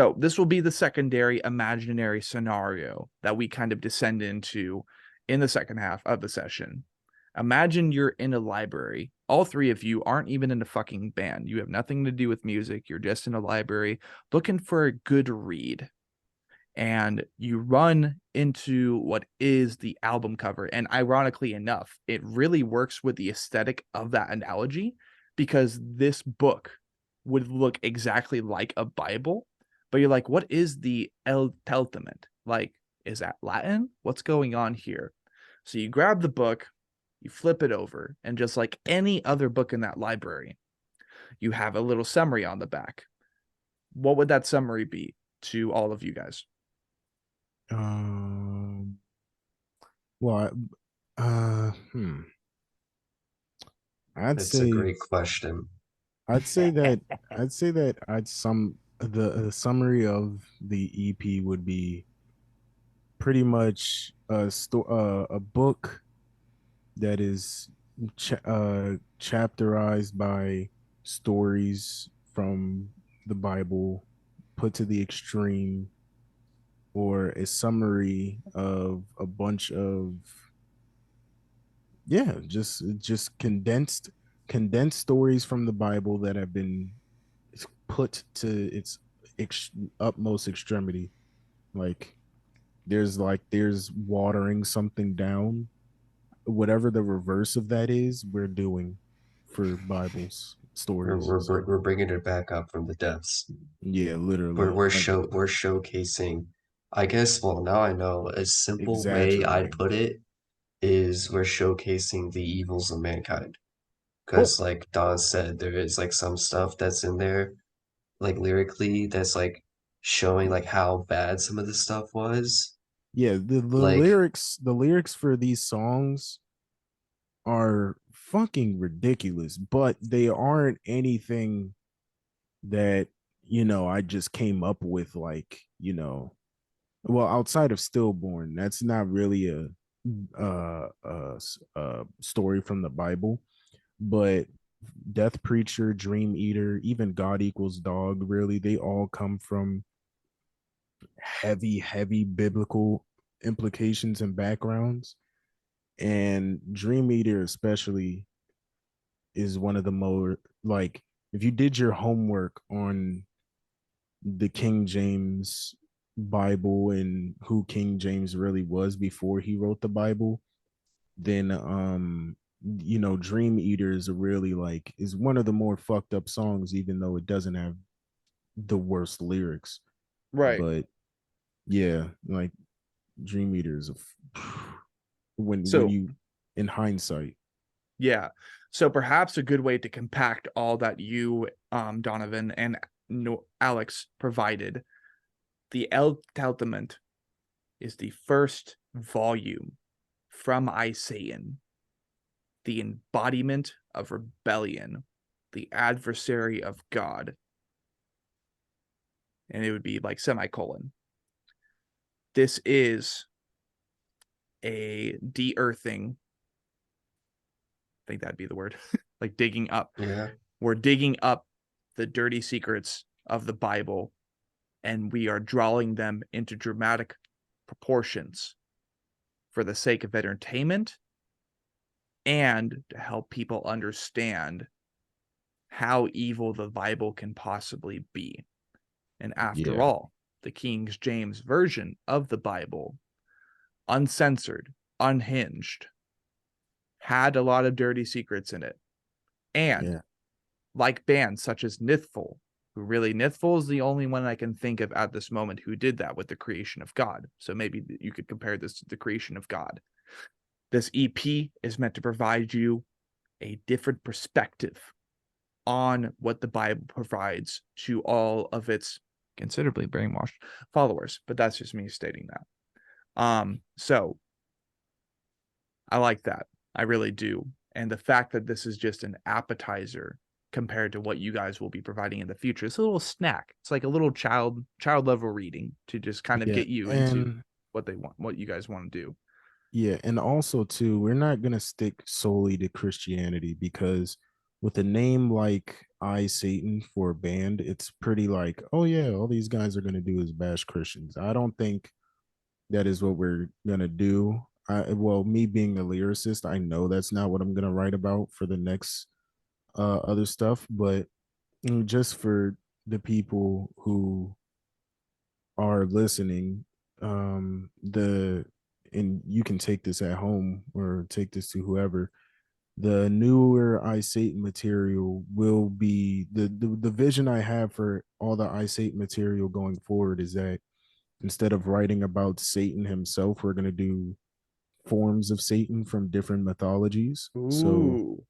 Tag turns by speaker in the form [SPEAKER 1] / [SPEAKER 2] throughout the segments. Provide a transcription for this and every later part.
[SPEAKER 1] So this will be the secondary imaginary scenario that we kind of descend into in the second half of the session. Imagine you're in a library. All three of you aren't even in a fucking band. You have nothing to do with music. You're just in a library looking for a good read. And you run into what is the album cover. And ironically enough, it really works with the aesthetic of that analogy, because this book would look exactly like a Bible. But you're like, what is the Eld Teltament? Like, is that Latin? What's going on here? So you grab the book, you flip it over, and just like any other book in that library, you have a little summary on the back. What would that summary be to all of you guys?
[SPEAKER 2] Um, well, uh, hmm. I'd
[SPEAKER 3] It's a
[SPEAKER 2] say,
[SPEAKER 3] great question.
[SPEAKER 2] I'd say that, I'd say that I'd sum the summary of the EP would be pretty much a book that is chapterized by stories from the Bible put to the extreme, or a summary of a bunch of, yeah, just condensed stories from the Bible that have been put to its utmost extremity. Like there's watering something down, whatever the reverse of that is, we're doing for Bibles
[SPEAKER 3] We're
[SPEAKER 2] stories.
[SPEAKER 3] we're
[SPEAKER 2] So
[SPEAKER 3] we're bringing it back up from the depths.
[SPEAKER 2] yeah,
[SPEAKER 3] We're
[SPEAKER 2] literally,
[SPEAKER 3] we're
[SPEAKER 2] like
[SPEAKER 3] show we're showcasing. I guess. Well, now I know a simple way I'd
[SPEAKER 2] exaggerating.
[SPEAKER 3] put it is we're showcasing the evils of mankind.
[SPEAKER 2] Oh
[SPEAKER 3] Because, like Don said, there is like some stuff that's in there, like lyrically, that's like showing like how bad some of the stuff was.
[SPEAKER 2] yeah,
[SPEAKER 3] Like,
[SPEAKER 2] the lyrics for these songs are fucking ridiculous, but they aren't anything that, I just came up with, like, well, outside of Stillborn, that's not really a story from the Bible, but Death Preacher, Dream Eater, even God Equals Dog, really, they all come from heavy biblical implications and backgrounds. And Dream Eater, especially, is one of the more, like, if you did your homework on the King James Bible and who King James really was before he wrote the Bible, then Dream Eater is really, like, is one of the more fucked up songs, even though it doesn't have the worst lyrics.
[SPEAKER 1] Right.
[SPEAKER 2] But yeah, like, Dream Eater is when
[SPEAKER 1] So,
[SPEAKER 2] you, in hindsight.
[SPEAKER 1] yeah. So perhaps a good way to compact all that you, Donovan and Alex provided, the Eld Teltament is the first volume from Isaiah, the embodiment of rebellion, the adversary of God. And it would be like semicolon. This is a de-earthing, I think that'd be the word, like digging up.
[SPEAKER 3] yeah,
[SPEAKER 1] We're digging up the dirty secrets of the Bible, and we are drawing them into dramatic proportions for the sake of entertainment and to help people understand how evil the Bible can possibly be. And after
[SPEAKER 2] Yeah,
[SPEAKER 1] all, the King James version of the Bible, uncensored, unhinged, had a lot of dirty secrets in it. And
[SPEAKER 2] yeah,
[SPEAKER 1] like bands such as Nithful, who really, Nithful is the only one I can think of at this moment who did that with the creation of God. So maybe you could compare this to the creation of God. This EP is meant to provide you a different perspective on what the Bible provides to all of its considerably brainwashed followers. But that's just me stating that. So I like that. I really do. And the fact that this is just an appetizer compared to what you guys will be providing in the future. It's a little snack. It's like a little child level reading to just kind of
[SPEAKER 2] yeah,
[SPEAKER 1] get you into
[SPEAKER 2] and
[SPEAKER 1] what they want, what you guys want to do.
[SPEAKER 2] yeah, and also too, we're not gonna stick solely to Christianity, because with a name like I Satan for a band, it's pretty like, oh yeah, all these guys are gonna do is bash Christians. I don't think that is what we're gonna do. Well, me being a lyricist, I know that's not what I'm gonna write about for the next other stuff, but just for the people who are listening, the and you can take this at home or take this to whoever. The newer I Satan material will be the vision I have for all the I Satan material going forward is that instead of writing about Satan himself, we're gonna do forms of Satan from different mythologies.
[SPEAKER 1] Ooh.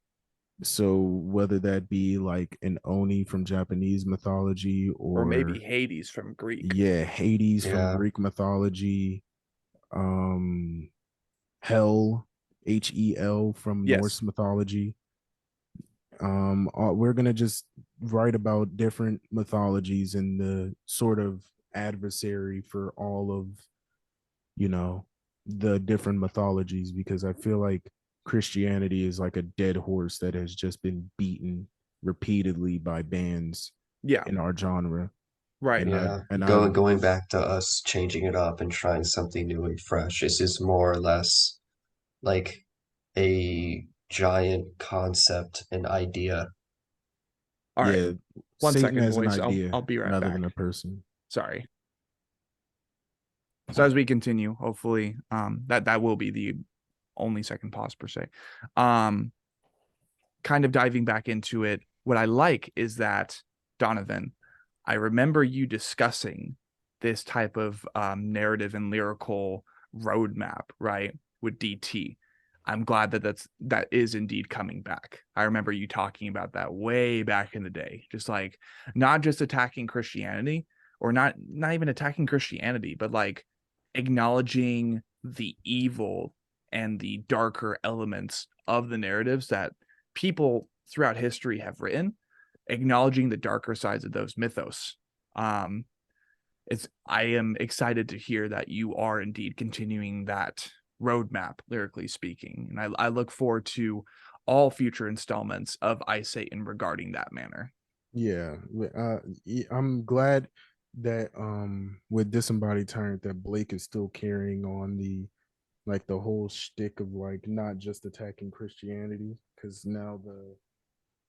[SPEAKER 2] So whether that be like an Oni from Japanese mythology
[SPEAKER 1] Or maybe
[SPEAKER 2] or
[SPEAKER 1] Hades from Greek.
[SPEAKER 2] yeah, Hades from
[SPEAKER 3] Yeah.
[SPEAKER 2] Greek mythology, um Hel from
[SPEAKER 1] Yes.
[SPEAKER 2] Norse mythology. We're gonna just write about different mythologies and the sort of adversary for all of, you know, the different mythologies, because I feel like Christianity is like a dead horse that has just been beaten repeatedly by bands
[SPEAKER 1] Yeah.
[SPEAKER 2] in our genre.
[SPEAKER 1] Right.
[SPEAKER 3] Yeah,
[SPEAKER 2] And I
[SPEAKER 3] going back to us changing it up and trying something new and fresh. This is more or less like a giant concept and idea.
[SPEAKER 1] All right.
[SPEAKER 2] yeah,
[SPEAKER 1] 1
[SPEAKER 2] Satan
[SPEAKER 1] second,
[SPEAKER 2] as an
[SPEAKER 1] boys.
[SPEAKER 2] idea
[SPEAKER 1] I'll be right
[SPEAKER 2] rather
[SPEAKER 1] back.
[SPEAKER 2] than a person.
[SPEAKER 1] Sorry. So as we continue, hopefully, that will be the only second pause per se. Kind of diving back into it, what I like is that, Donovan, I remember you discussing this type of narrative and lyrical roadmap, right, with DT. I'm glad that is indeed coming back. I remember you talking about that way back in the day, just like not just attacking Christianity, or not even attacking Christianity, but like acknowledging the evil and the darker elements of the narratives that people throughout history have written, acknowledging the darker sides of those mythos. I am excited to hear that you are indeed continuing that roadmap, lyrically speaking, and I look forward to all future installments of I Satan regarding that manner.
[SPEAKER 2] Yeah, I'm glad that with Disembodied Tyrant that Blake is still carrying on the like the whole shtick of like not just attacking Christianity, because now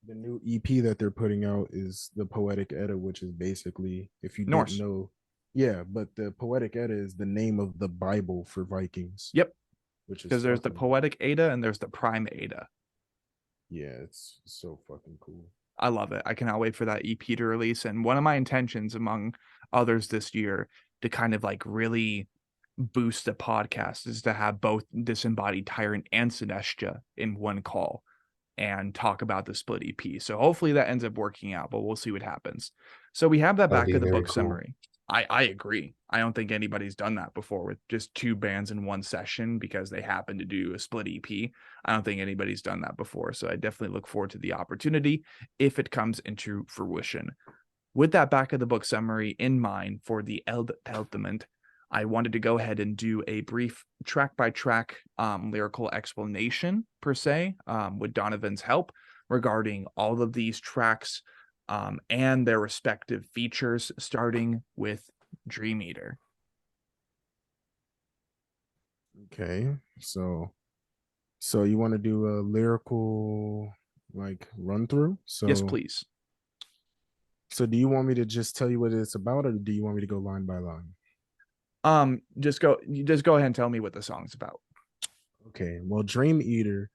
[SPEAKER 2] the new EP that they're putting out is the Poetic Edda, which is basically, if you didn't
[SPEAKER 1] Norse.
[SPEAKER 2] know, yeah, but the Poetic Edda is the name of the Bible for Vikings.
[SPEAKER 1] Yep.
[SPEAKER 2] Which is
[SPEAKER 1] Because there's the
[SPEAKER 2] fucking,
[SPEAKER 1] Poetic Ada and there's the Prime Ada.
[SPEAKER 2] yeah, it's so fucking cool.
[SPEAKER 1] I love it. I cannot wait for that EP to release. And one of my intentions, among others this year, to kind of like really boost the podcast is to have both Disembodied Tyrant and Synestia in one call and talk about the split EP. So hopefully that ends up working out, but we'll see what happens. So we have that
[SPEAKER 3] That'd
[SPEAKER 1] back
[SPEAKER 3] be
[SPEAKER 1] of the
[SPEAKER 3] very
[SPEAKER 1] book
[SPEAKER 3] cool.
[SPEAKER 1] summary. I agree. I don't think anybody's done that before with just two bands in one session because they happen to do a split EP. I don't think anybody's done that before. So I definitely look forward to the opportunity if it comes into fruition. With that back of the book summary in mind for the Eld Teltament, I wanted to go ahead and do a brief track by track lyrical explanation per se, with Donovan's help regarding all of these tracks and their respective features, starting with Dream Eater.
[SPEAKER 2] Okay, so you want to do a lyrical like run through? So
[SPEAKER 1] Yes, please.
[SPEAKER 2] So do you want me to just tell you what it's about, or do you want me to go line by line?
[SPEAKER 1] Just go ahead and tell me what the song's about.
[SPEAKER 2] Okay, well, Dream Eater.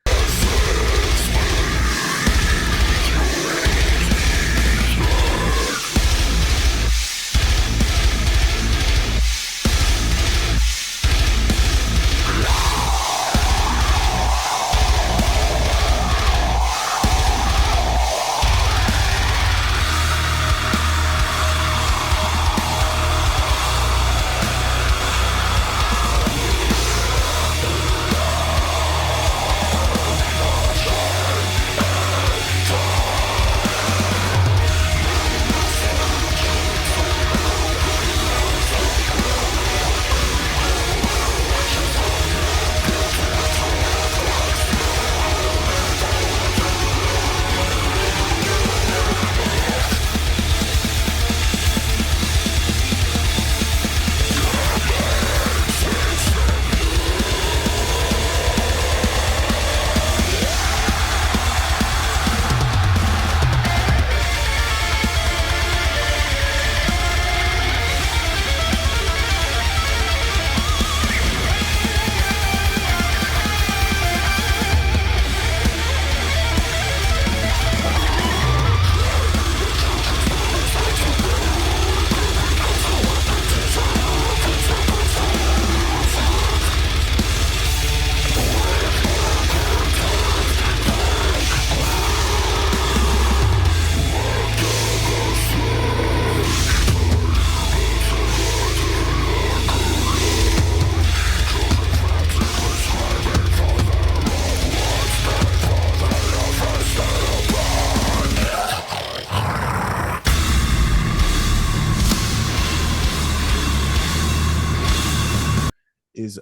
[SPEAKER 2] is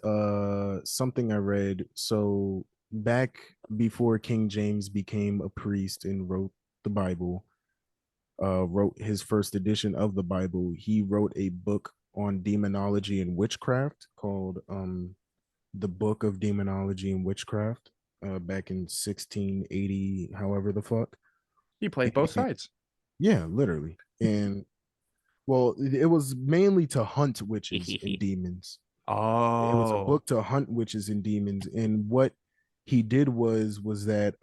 [SPEAKER 2] something I read. So back before King James became a priest and wrote the Bible, wrote his first edition of the Bible, he wrote a book on demonology and witchcraft called the Book of Demonology and Witchcraft, back in 1680, however the fuck.
[SPEAKER 1] He played both
[SPEAKER 2] And,
[SPEAKER 1] sides.
[SPEAKER 2] yeah, literally. And well, it was mainly to hunt witches and demons. It was a
[SPEAKER 1] Oh,
[SPEAKER 2] book to hunt witches and demons. And what he did was that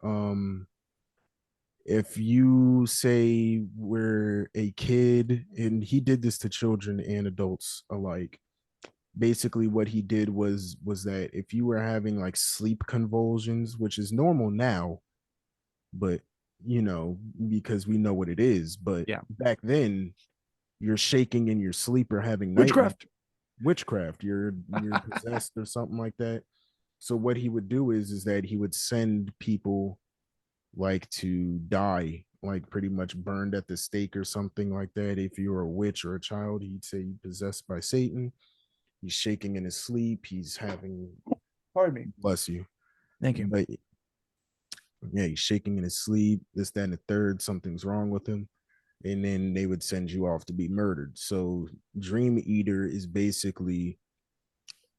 [SPEAKER 2] if you say were a kid, and he did this to children and adults alike, basically what he did was that if you were having like sleep convulsions, which is normal now, but because we know what it is, but
[SPEAKER 1] yeah.
[SPEAKER 2] back then you're shaking in your sleep or having nightmare.
[SPEAKER 1] Witchcraft.
[SPEAKER 2] Witchcraft, you're possessed or something like that. So what he would do is that he would send people like to die, like pretty much burned at the stake or something like that. If you were a witch or a child, he'd say you possessed by Satan. He's shaking in his sleep. He's having,
[SPEAKER 1] Pardon me.
[SPEAKER 2] bless you.
[SPEAKER 1] Thank you.
[SPEAKER 2] But yeah, he's shaking in his sleep. This, that, and the third. Something's wrong with him. And then they would send you off to be murdered. So Dream Eater is basically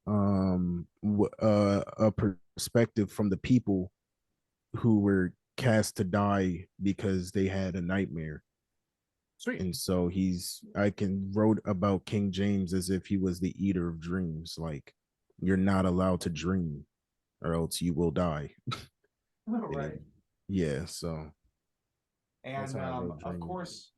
[SPEAKER 2] a perspective from the people who were cast to die because they had a nightmare.
[SPEAKER 1] Sweet.
[SPEAKER 2] And so I can wrote about King James as if he was the eater of dreams. Like, you're not allowed to dream or else you will die.
[SPEAKER 1] Right.
[SPEAKER 2] Yeah, so
[SPEAKER 1] And of course,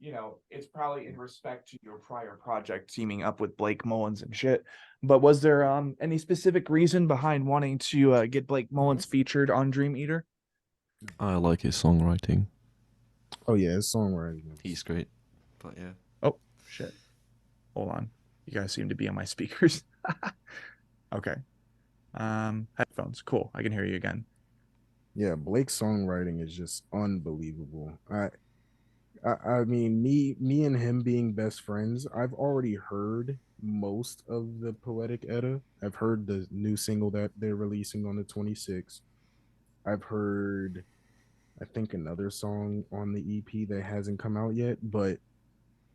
[SPEAKER 1] it's probably in respect to your prior project teaming up with Blake Mullins and shit. But was there any specific reason behind wanting to get Blake Mullins featured on Dream Eater?
[SPEAKER 4] I like his songwriting.
[SPEAKER 2] Oh yeah, it's songwriting.
[SPEAKER 4] He's great. But yeah.
[SPEAKER 1] Oh shit. Hold on. You guys seem to be on my speakers. Okay. Headphones. Cool. I can hear you again.
[SPEAKER 2] Yeah, Blake's songwriting is just unbelievable. I mean, me and him being best friends, I've already heard most of the Poetic Edda. I've heard the new single that they're releasing on the 26th. I've heard, I think, another song on the EP that hasn't come out yet, but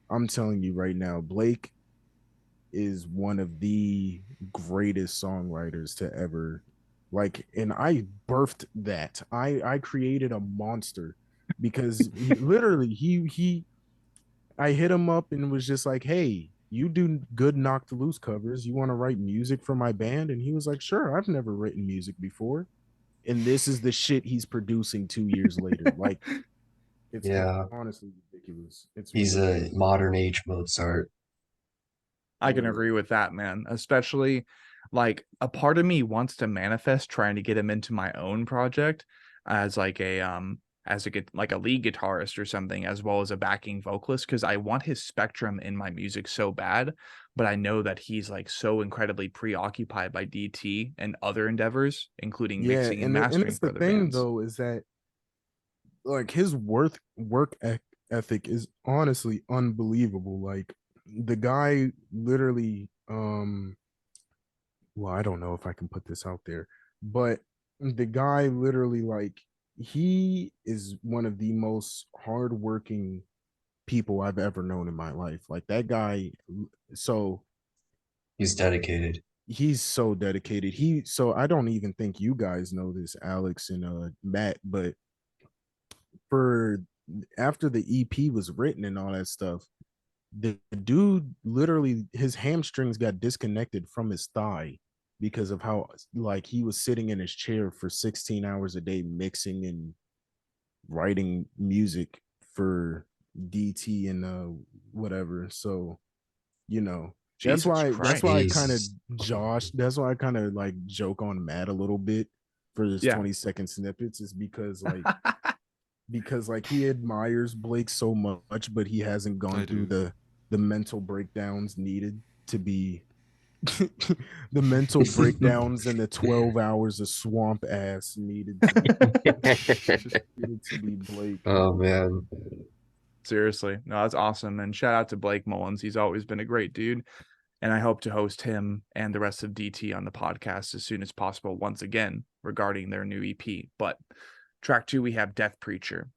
[SPEAKER 2] I'm telling you right now, Blake is one of the greatest songwriters to ever, like, and I birthed that. I created a monster because he I hit him up and was just like, "Hey, you do good Knocked Loose covers. You want to write music for my band?" And he was like, "Sure, I've never written music before." And this is the shit he's producing 2 years later. Like, it's
[SPEAKER 3] Yeah,
[SPEAKER 2] honestly ridiculous. It's
[SPEAKER 3] he's
[SPEAKER 2] ridiculous.
[SPEAKER 3] a modern age Mozart.
[SPEAKER 1] I can agree with that, man. Especially like a part of me wants to manifest trying to get him into my own project as like like a lead guitarist or something, as well as a backing vocalist, because I want his spectrum in my music so bad, but I know that he's like so incredibly preoccupied by DT and other endeavors, including
[SPEAKER 2] Yeah,
[SPEAKER 1] mixing and
[SPEAKER 2] and
[SPEAKER 1] mastering
[SPEAKER 2] it's
[SPEAKER 1] for
[SPEAKER 2] the
[SPEAKER 1] other
[SPEAKER 2] thing
[SPEAKER 1] bands.
[SPEAKER 2] though is that like his ethic is honestly unbelievable. Like, the guy literally, well, I don't know if I can put this out there, but the guy literally, like, he is one of the most hardworking people I've ever known in my life. Like, that guy, so
[SPEAKER 3] He's dedicated.
[SPEAKER 2] he's so dedicated. So I don't even think you guys know this, Alex and Matt, but for after the EP was written and all that stuff, the dude literally, his hamstrings got disconnected from his thigh because of how, like, he was sitting in his chair for 16 hours a day mixing and writing music for DT and whatever. So, that's
[SPEAKER 1] Jesus
[SPEAKER 2] why I
[SPEAKER 1] Christ.
[SPEAKER 2] kind of
[SPEAKER 3] Jesus.
[SPEAKER 2] that's why I kind of like joke on Matt a little bit for this
[SPEAKER 1] Yeah.
[SPEAKER 2] 20-second snippets, is because like he admires Blake so much, but he hasn't gone through the mental breakdowns needed to be the mental breakdowns and the 12 hours of swamp ass needed to be Blake.
[SPEAKER 3] Oh man.
[SPEAKER 1] Seriously. No, that's awesome. And shout out to Blake Mullins. He's always been a great dude. And I hope to host him and the rest of DT on the podcast as soon as possible once again regarding their new EP. But track 2, we have Death Preacher.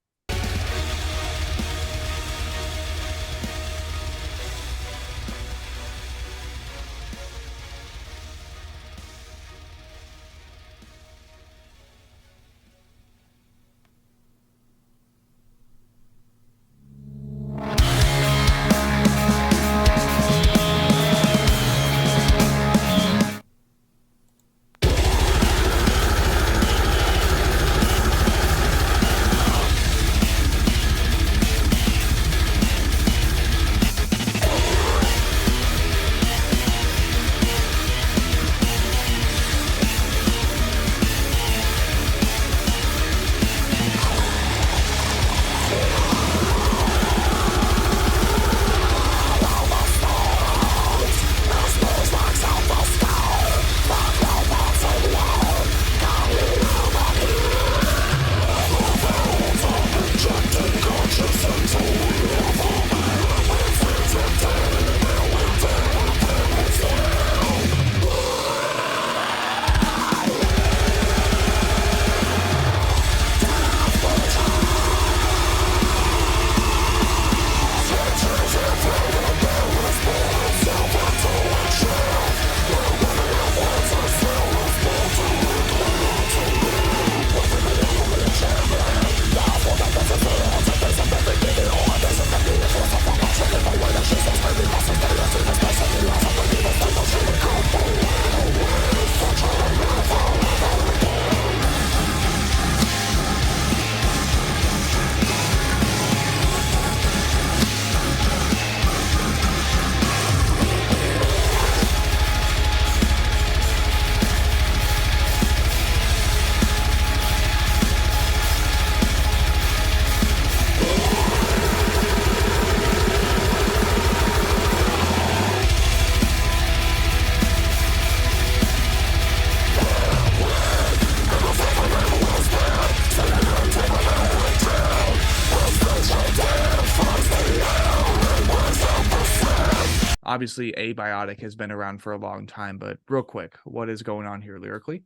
[SPEAKER 1] Obviously, Abiotic has been around for a long time, but real quick, what is going on here lyrically?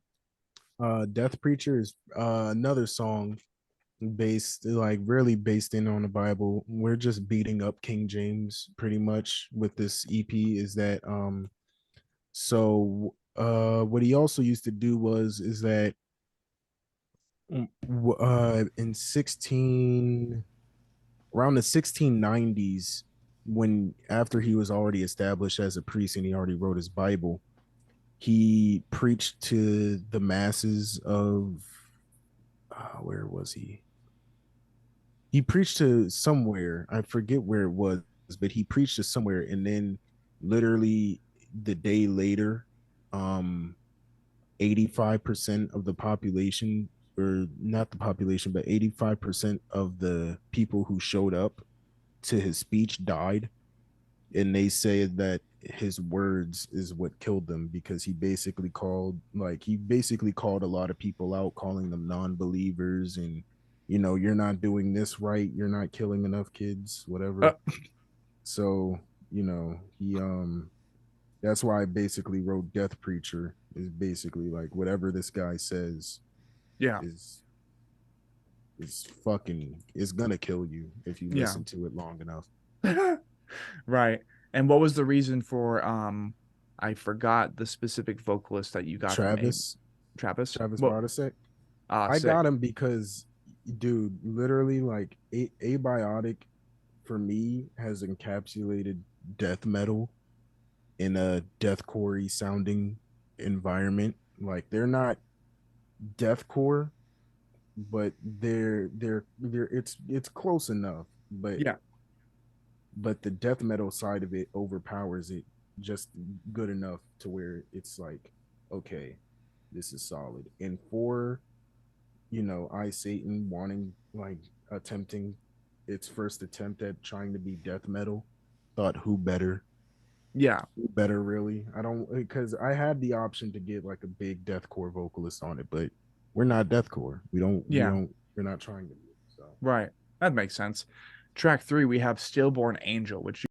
[SPEAKER 2] Death Preacher is another song really based in on the Bible. We're just beating up King James pretty much with this EP. Is that what he also used to do is that in 16 around the 1690s, when after he was already established as a priest and he already wrote his Bible, he preached to the masses of where was he? He preached to somewhere. I forget where it was, but he preached to somewhere, and then literally the day later, 85% of the population, or not the population, but 85% of the people who showed up to his speech died. And they say that his words is what killed them, because he basically called a lot of people out, calling them non-believers, and you're not doing this right, you're not killing enough kids, whatever. So he that's why I basically wrote Death Preacher, is basically like whatever this guy says is fucking is gonna kill you if you listen to it long enough.
[SPEAKER 1] Right. And what was the reason for I forgot the specific vocalist that you got
[SPEAKER 2] Travis
[SPEAKER 1] Bartasek?
[SPEAKER 2] I got him because, dude, literally, like Abiotic for me has encapsulated death metal in a deathcore sounding environment. Like, they're not deathcore, but they're it's close enough. But the death metal side of it overpowers it just good enough to where it's like, okay, this is solid. And for I Satan wanting, like, attempting its first attempt at trying to be death metal, thought who better really. I don't, because I had the option to get like a big deathcore vocalist on it, but we're not deathcore. We're not trying to be. So
[SPEAKER 1] right, that makes sense. Track 3, we have Stillborn Angel, which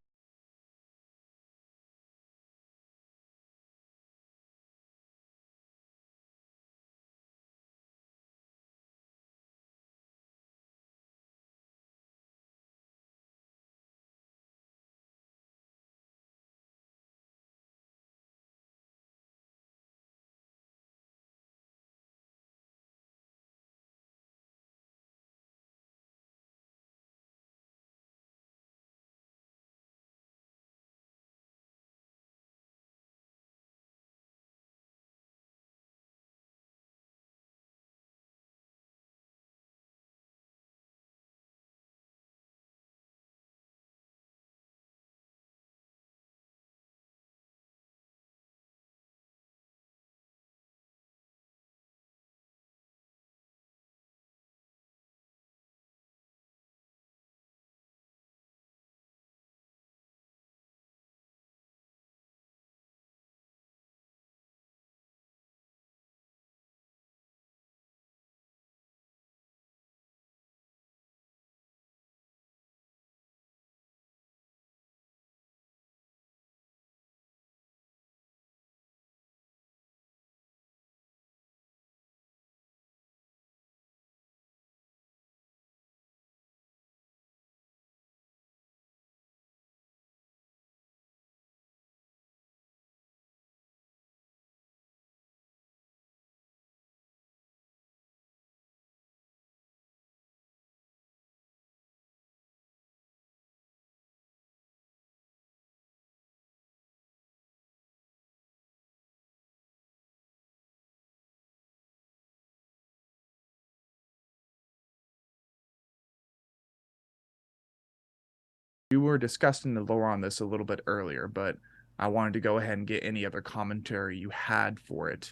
[SPEAKER 1] We were discussing the lore on this a little bit earlier, but I wanted to go ahead and get any other commentary you had for it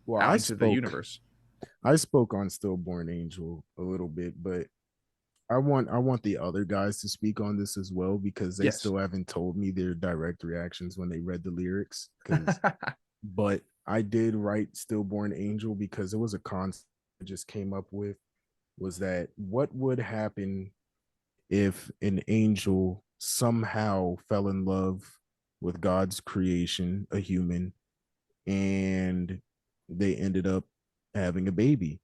[SPEAKER 2] Well,
[SPEAKER 1] out into the universe.
[SPEAKER 2] I spoke on Stillborn Angel a little bit, but I want the other guys to speak on this as well because they
[SPEAKER 1] Yes.
[SPEAKER 2] still haven't told me their direct reactions when they read the lyrics. But I did write Stillborn Angel because it was a concept I just came up with, was that what would happen if an angel somehow fell in love with God's creation, a human, and they ended up having a baby.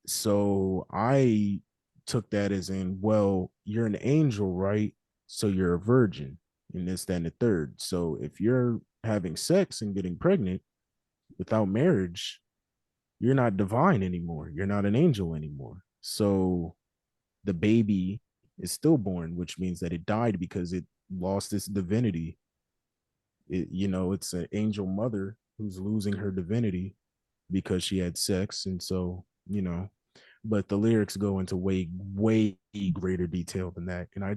[SPEAKER 2] So I took that as in, well, you're an angel, right? So you're a virgin, and this, that, and the third. So if you're having sex and getting pregnant without marriage, you're not divine anymore. You're not an angel anymore. So the baby is stillborn, which means that it died because it lost its divinity. It's an angel mother who's losing her divinity because she had sex. And so, but the lyrics go into way, way greater detail than that. And I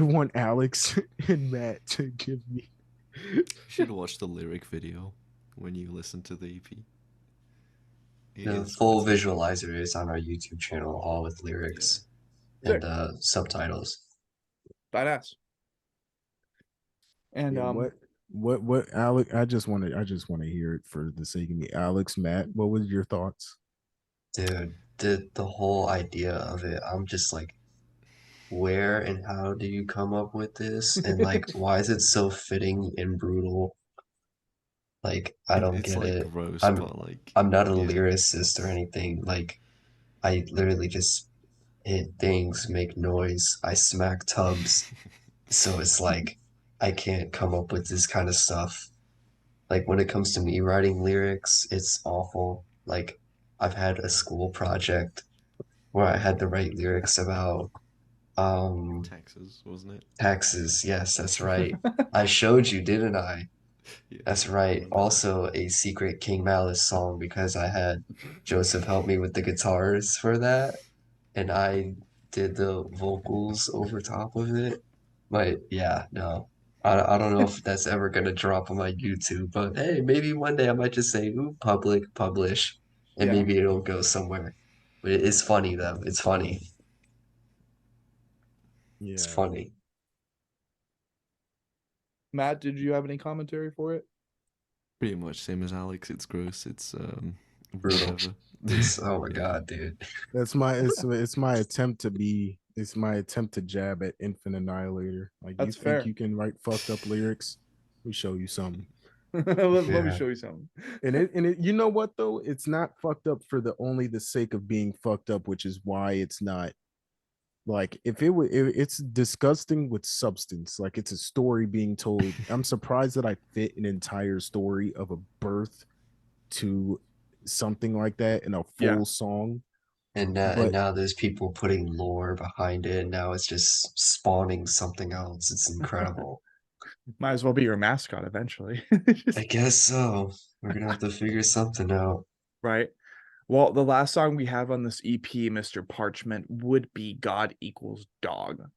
[SPEAKER 2] want Alex and Matt to give me.
[SPEAKER 4] You should watch the lyric video when you listen to the EP.
[SPEAKER 3] The full visualizer is on our YouTube channel, all with lyrics and subtitles.
[SPEAKER 1] Badass. And
[SPEAKER 2] Yeah, what Alex, I just want to hear it for the sake of me. Alex, Matt, what was your thoughts?
[SPEAKER 3] Dude, the whole idea of it, I'm just like, where and how do you come up with this? And like, why is it so fitting and brutal? Like, I don't
[SPEAKER 4] It's
[SPEAKER 3] get
[SPEAKER 4] like
[SPEAKER 3] it.
[SPEAKER 4] gross,
[SPEAKER 3] I'm
[SPEAKER 4] but like,
[SPEAKER 3] I'm not a
[SPEAKER 4] yeah.
[SPEAKER 3] lyricist or anything. Like, I literally just hit things, make noise, I smack tubs. So it's like I can't come up with this kind of stuff. Like when it comes to me writing lyrics, it's awful. Like I've had a school project where I had to write lyrics about
[SPEAKER 4] Texas, wasn't it?
[SPEAKER 3] taxes. Yes, that's right. I showed you, didn't I?
[SPEAKER 4] Yeah,
[SPEAKER 3] That's
[SPEAKER 4] I
[SPEAKER 3] right.
[SPEAKER 4] remember that.
[SPEAKER 3] Also a secret King Malice song because I had Joseph help me with the guitars for that, and I did the vocals over top of it. But yeah, no. I don't know if that's ever gonna drop on my YouTube, but hey, maybe one day I might just say, ooh, publish, and
[SPEAKER 1] Yeah.
[SPEAKER 3] maybe it'll go somewhere. But it's funny though. It's funny. It's
[SPEAKER 2] Yeah.
[SPEAKER 3] funny.
[SPEAKER 1] Matt, did you have any commentary for it?
[SPEAKER 4] Pretty much same as Alex. It's gross. It's
[SPEAKER 3] Brutal.
[SPEAKER 4] whatever.
[SPEAKER 3] It's oh my
[SPEAKER 4] Yeah.
[SPEAKER 3] God, dude.
[SPEAKER 2] That's my it's my attempt to be it's my attempt to jab at Infinite Annihilator. Like, you
[SPEAKER 1] That's
[SPEAKER 2] think
[SPEAKER 1] fair.
[SPEAKER 2] you can write fucked up lyrics? We show you something.
[SPEAKER 1] Let me
[SPEAKER 3] Yeah.
[SPEAKER 1] show you something.
[SPEAKER 2] And you know what though? It's not fucked up for the sake of being fucked up, which is why it's not like, it's disgusting with substance. Like, it's a story being told. I'm surprised that I fit an entire story of a birth to something like that in a
[SPEAKER 1] Yeah.
[SPEAKER 2] full song.
[SPEAKER 3] And
[SPEAKER 2] But
[SPEAKER 3] now there's people putting lore behind it, and now it's just spawning something else. It's incredible.
[SPEAKER 1] Might as well be your mascot eventually.
[SPEAKER 3] I guess so. We're gonna have to figure something out.
[SPEAKER 1] Right. Well, the last song we have on this EP, Mr. Parchment, would be God Equals Dog.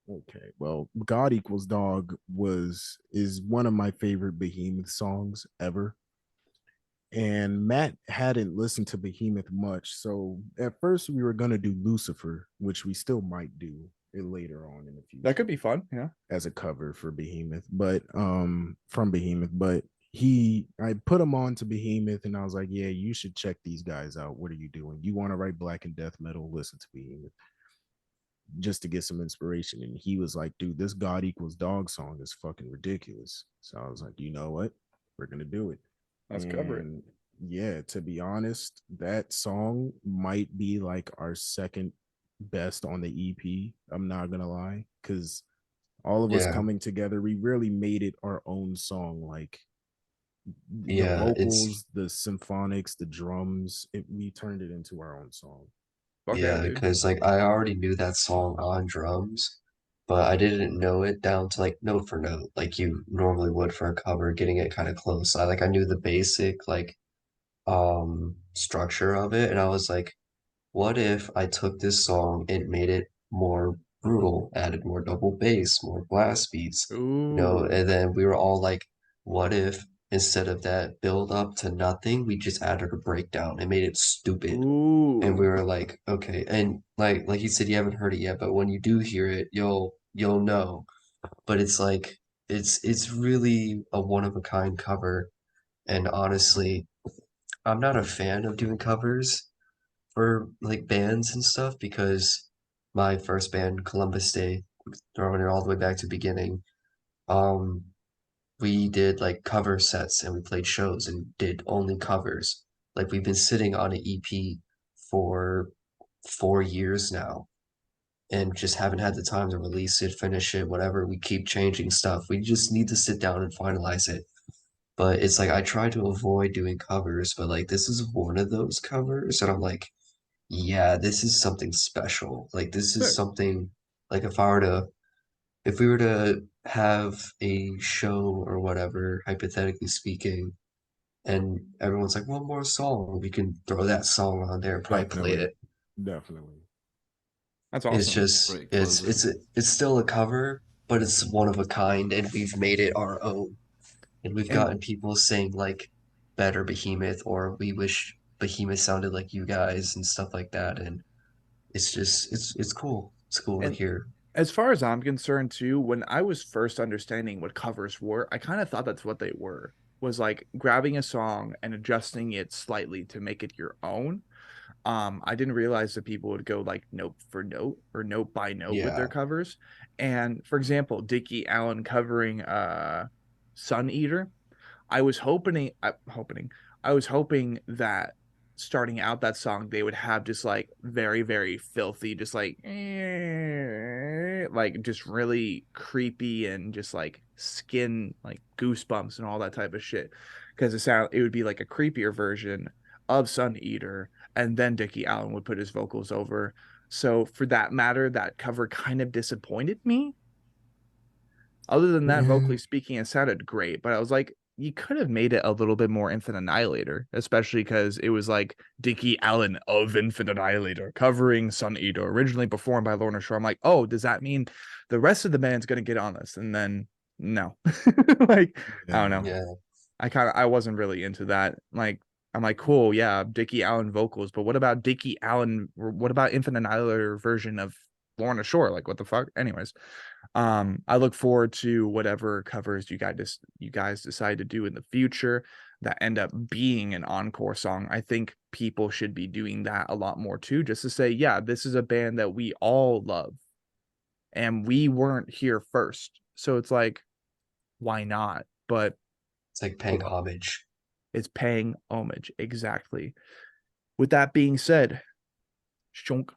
[SPEAKER 2] Okay, well, God Equals Dog is one of my favorite Behemoth songs ever. And Matt hadn't listened to Behemoth much, so at first we were gonna do Lucifer, which we still might do it later on in the
[SPEAKER 1] That could
[SPEAKER 2] future
[SPEAKER 1] be fun. Yeah.
[SPEAKER 2] as a cover for Behemoth, but from Behemoth. But I put him on to Behemoth, and I was like, yeah, you should check these guys out. What are you doing? You want to write black and death metal? Listen to Behemoth just to get some inspiration. And he was like, dude, this God Equals Dog song is fucking ridiculous. So I was like, you know what? We're gonna do it.
[SPEAKER 1] Let's cover it.
[SPEAKER 2] And yeah, to be honest, that song might be like our second best on the EP. I'm not gonna lie, because all of us
[SPEAKER 3] Yeah,
[SPEAKER 2] coming together, we really made it our own song. Like the
[SPEAKER 3] yeah,
[SPEAKER 2] vocals, the symphonics, the drums, we turned it into our own song.
[SPEAKER 1] Fuck yeah,
[SPEAKER 3] yeah,
[SPEAKER 1] dude.
[SPEAKER 3] because like I already knew that song on drums, but I didn't know it down to like note for note, like you normally would for a cover, getting it kind of close. I knew the basic like structure of it, and I was like, what if I took this song and made it more brutal, added more double bass, more blast beats,
[SPEAKER 1] Ooh.
[SPEAKER 3] and then we were all like, what if instead of that build up to nothing, we just added a breakdown and made it stupid. And we
[SPEAKER 1] Ooh.
[SPEAKER 3] were like, okay, and like you said, you haven't heard it yet, but when you do hear it, you'll know. But it's like it's really a one of a kind cover, and honestly, I'm not a fan of doing covers for like bands and stuff because my first band, Columbus Day, throwing it all the way back to beginning, um, we did like cover sets and we played shows and did only covers. Like we've been sitting on an EP for 4 years now and just haven't had the time to release it, finish it, whatever. We keep changing stuff. We just need to sit down and finalize it. But it's like I try to avoid doing covers, but like this is one of those covers, and I'm like, yeah, this is something special. Like this is
[SPEAKER 1] Sick.
[SPEAKER 3] something like if we were to have a show or whatever, hypothetically speaking, and everyone's like, one more song, we can throw that song on there and probably play
[SPEAKER 2] Definitely,
[SPEAKER 3] it.
[SPEAKER 2] definitely.
[SPEAKER 1] That's
[SPEAKER 3] It's
[SPEAKER 1] awesome.
[SPEAKER 3] just
[SPEAKER 4] Great closer.
[SPEAKER 3] it's still a cover, but it's one of a kind, and we've made it our own. And we've
[SPEAKER 1] And
[SPEAKER 3] gotten people saying like better Behemoth or we wish Behemoth sounded like you guys and stuff like that. And it's just it's cool. It's cool to
[SPEAKER 1] and
[SPEAKER 3] hear.
[SPEAKER 1] as far as I'm concerned too, when I was first understanding what covers were, I kind of thought that's what they were. Was like grabbing a song and adjusting it slightly to make it your own. I didn't realize that people would go like note for note or note by note with their
[SPEAKER 3] Yeah.
[SPEAKER 1] covers. And for example, Dickie Allen covering Sun Eater. I was hoping that starting out that song they would have just like very very filthy, just like just really creepy and just like skin like goosebumps and all that type of shit, because it would be like a creepier version of Sun Eater, and then Dickie Allen would put his vocals over. So for that matter, that cover kind of disappointed me. Other than that,
[SPEAKER 2] Yeah,
[SPEAKER 1] vocally speaking, it sounded great, but I was like, you could have made it a little bit more Infinite Annihilator, especially because it was like Dickie Allen of Infinite Annihilator covering Sun Eater, originally performed by Lorna Shore. I'm like, oh, does that mean the rest of the band's gonna get on this? And then no, like I don't
[SPEAKER 2] yeah,
[SPEAKER 1] know.
[SPEAKER 3] Yeah.
[SPEAKER 1] I wasn't really into that. Like I'm like, cool, yeah, Dickie Allen vocals, but what about Dickie Allen? Or what about Infinite Annihilator version of Lorna Shore? Like, what the fuck? Anyways, I look forward to whatever covers you guys decide to do in the future that end up being an encore song. I think people should be doing that a lot more too, just to say, yeah, this is a band that we all love and we weren't here first. So it's like, why not? But
[SPEAKER 3] It's like paying homage.
[SPEAKER 1] it's paying homage. Exactly. With that being said, shunk.